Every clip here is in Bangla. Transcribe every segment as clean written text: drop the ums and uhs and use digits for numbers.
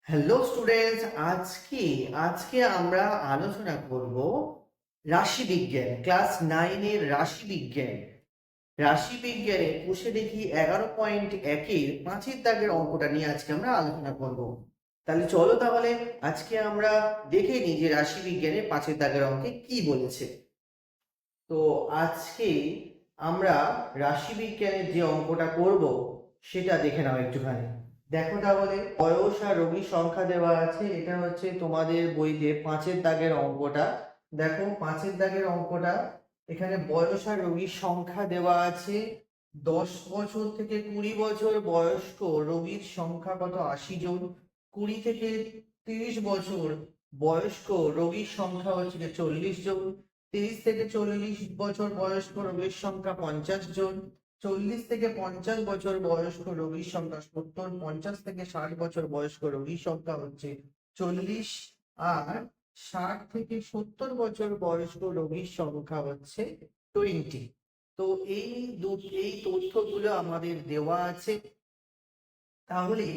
হ্যালো স্টুডেন্টস, আজকে আজকে আমরা আলোচনা করব রাশিবিজ্ঞান ক্লাস 9 এর রাশিবিজ্ঞানে বসে দেখি 11.1-এর 5-এর দাগের অঙ্কটা নিয়ে আজকে আমরা আলোচনা করব। তাহলে চলো তাহলে আজকে আমরা দেখে নিই যে রাশিবিজ্ঞানে 5-এর দাগের অঙ্কে কি বলেছে। তো আজকে আমরা রাশিবিজ্ঞানের যে অঙ্কটা করব সেটা দেখে নাও একটুখানি। দেখো তাহলে বয়স আর রোগীর সংখ্যা দেওয়া আছে, এটা হচ্ছে তোমাদের বইতে 5-এর দাগের অঙ্কটা। দেখো 5-এর দাগের অঙ্কটা, এখানে বয়স আর রোগীর সংখ্যা দেওয়া আছে। 10 বছর থেকে 20 বছর বয়স্ক রোগীর সংখ্যা কত? 80 জন। 20 থেকে 30 বছর বয়স্ক রোগীর সংখ্যা হচ্ছে 40 জন। 30 থেকে 40 বছর বয়স্ক রোগীর সংখ্যা 50 জন। 40 থেকে 50 বছর বয়স্ক রোগীর সংখ্যা 70। 50 থেকে 60 বছর বয়স্ক রোগীর সংখ্যা হচ্ছে 40। আর 60 থেকে 70 বছর বয়স্ক রোগীর সংখ্যা হচ্ছে 20। তো এই তথ্যগুলো আমাদের দেওয়া আছে। তাহলে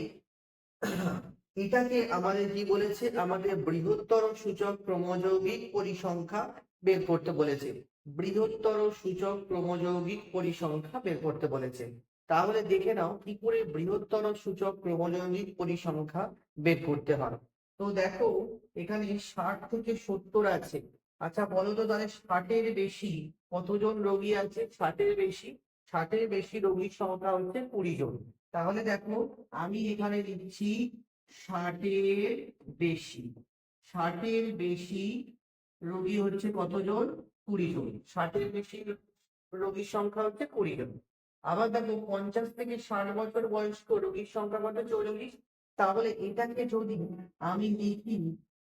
এটাকে আমাদের কি বলেছে? আমাদের বৃহত্তর সূচক ক্রমযৌগিক পরিসংখ্যা বের করতে বলেছে। বৃহত্তর সূচক ক্রমযৌগিক পরিসংখ্যা বের করতে বলেছে। তাহলে দেখে নাও কি করে বৃহত্তর সূচক ক্রমযৌগিক পরিসংখ্যা বের করতে হয়। তো দেখো এখানে 60 থেকে 70 আছে। আচ্ছা বলো তো, তাহলে 60-এর বেশি কতজন রোগী আছে? 60-এর বেশি রোগীর সংখ্যা হচ্ছে 20 জন। তাহলে দেখো আমি এখানে লিখছি 60-এর বেশি। 60-এর বেশি রোগী হচ্ছে কতজন? 20 জন। 60-এর বেশি রোগীর সংখ্যা হচ্ছে 20 জন। আবার দেখো 50 থেকে 60 বছর বয়স্ক রোগীর সংখ্যা কত? 40। তাহলে এটাকে যদি আমি লিখি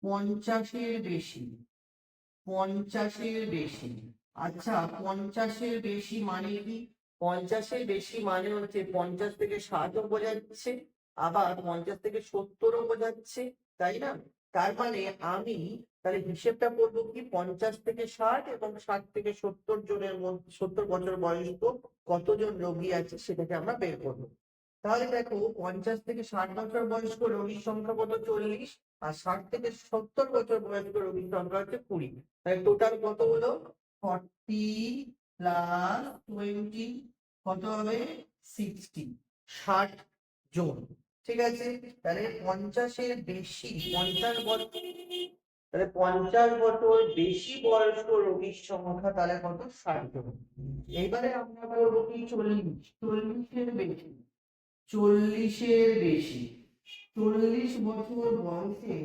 50-এর বেশি, 50-এর বেশি। আচ্ছা 50-এর বেশি মানে কি? 50-এর বেশি মানে হচ্ছে 50 থেকে 60ও বোঝাচ্ছে, আবার 50 থেকে 70ও বোঝাচ্ছে, তাই না? তার মানে আমি তাহলে হিসেবটা করবো কি, 50 থেকে 60 এবং 60 থেকে 70 জনের মধ্যে, 70 বছর বয়স্ক কতজন রোগী আছে সেটাকে আমরা বের করবো। তাহলে দেখো 50 থেকে 60 বছর বয়স্ক রোগীর সংখ্যা কত? 40। আর 60 থেকে 70 বছর বয়স্ক রোগীর সংখ্যা হচ্ছে 20। তাহলে টোটাল কত হলো? 40 প্লাস 20 কত হবে? 60। 60 জন। ঠিক আছে। তাহলে 50-এর বেশি, 50 বছর, তাহলে 50 বছর বেশি বয়স্ক রোগীর সংখ্যা তাহলে কত? 60 জন। এবারে আমরা করবো কি 40। 40-এর বেশি, 40-এর বেশি, 40 বছর বয়সে,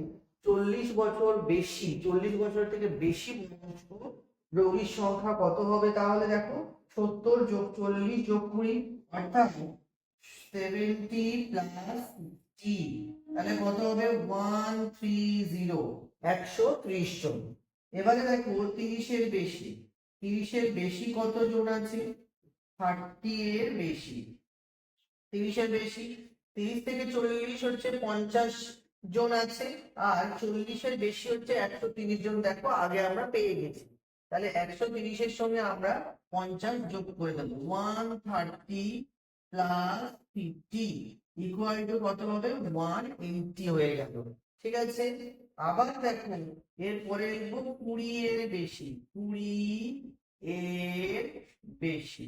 40 বছর বেশি, 40 বছর থেকে বেশি বয়স্ক রোগীর সংখ্যা কত হবে? তাহলে দেখো 70 যোগ 40 যোগ 20 অর্থাৎ 70 প্লাস টি, তাহলে কত হবে? 130, 130 জন। এবারে দেখো 30-এর বেশি, 30-এর বেশি কতজন আছে? 30-এর বেশি, 30-এর বেশি, 30 থেকে 40 হচ্ছে 50 জন আছে। আর 40-এর বেশি হচ্ছে 130 জন। দেখো আগে আমরা পেয়ে গেছি। তাহলে 130-এর সঙ্গে আমরা 50 যোগ করে দেবো। 130 প্লাস 50 ইকুয়াল টু কত হবে? 180 হয়ে গেল। ঠিক আছে। আবার দেখো এরপরে লিখবো 20-এর বেশি, 20-এর বেশি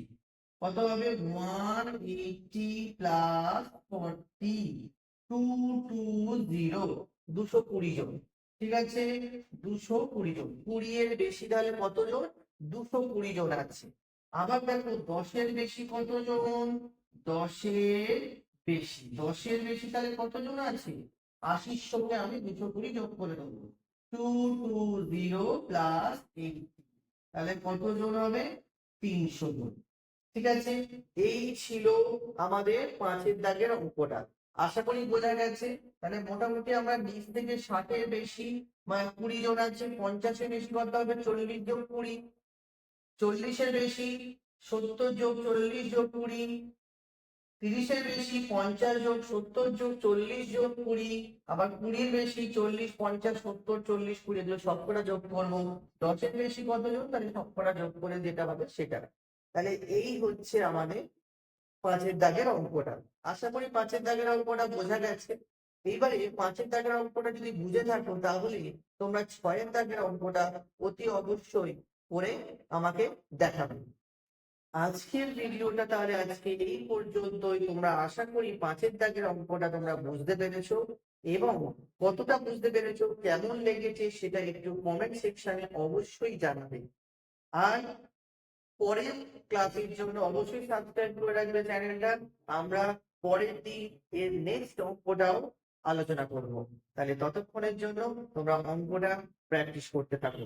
কত হবে? 180 প্লাস 40, 220, 220 জন। ঠিক আছে, 220 জন। 20-এর বেশি তাহলে কতজন? 220 জন আছে। আবার দেখো 10-এর বেশি কতজন? 10-এর বেশি, 10-এর বেশি তাহলে কতজন আছে? 80-র সঙ্গে আমি 220 যোগ করে দেবো। 220 প্লাস 80, তাহলে কতজন হবে? 300 জন। ঠিক আছে। এই ছিল আমাদের 5-এর দাগের অঙ্কটা। আশা করি বোঝা গেছে। তাহলে মোটামুটি আমরা 20 থেকে 60-এর বেশি মানে 20 জন আছে। 50-এর বেশি কত হবে? 40 যোগ 20। 40-এর বেশি 70 যোগ 40 যোগ 20। 30-এর বেশি 50 যোগ 70 যোগ 40 যোগ 20। আবার 20-এর বেশি 40, 50, 70, 40, 20 এগুলো সবকটা যোগ করবো। 10-এর বেশি কতজন? তাহলে সবকটা যোগ করে যেটা হবে সেটা। তাহলে এই হচ্ছে আমাদের 5-এর দাগের অঙ্কটা। আশা করি 5-এর দাগের অঙ্কটা বোঝা গেছে। এইবারে 5-এর দাগের অঙ্কটা যদি বুঝে থাকো তাহলে তোমরা 6-এর দাগের অঙ্কটা অতি অবশ্যই করে আমাকে দেখাবে। আজকের ভিডিওটা তাহলে আজকে এই পর্যন্তই। তোমরা আশা করি 5-এর দাগের অঙ্কটা তোমরা বুঝতে পেরেছো, এবং কতটা বুঝতে পেরেছো, কেমন লেগেছে সেটা একটু কমেন্ট সেকশনে অবশ্যই জানাবে। আর পরের ক্লাসের জন্য অবশ্যই সাবস্ক্রাইব করে রাখবে চ্যানেলটা। আমরা পরের দিন এর নেক্সট অঙ্কটাও আলোচনা করব। তাহলে ততক্ষণের জন্য তোমরা অঙ্কটা প্র্যাকটিস করতে থাকো।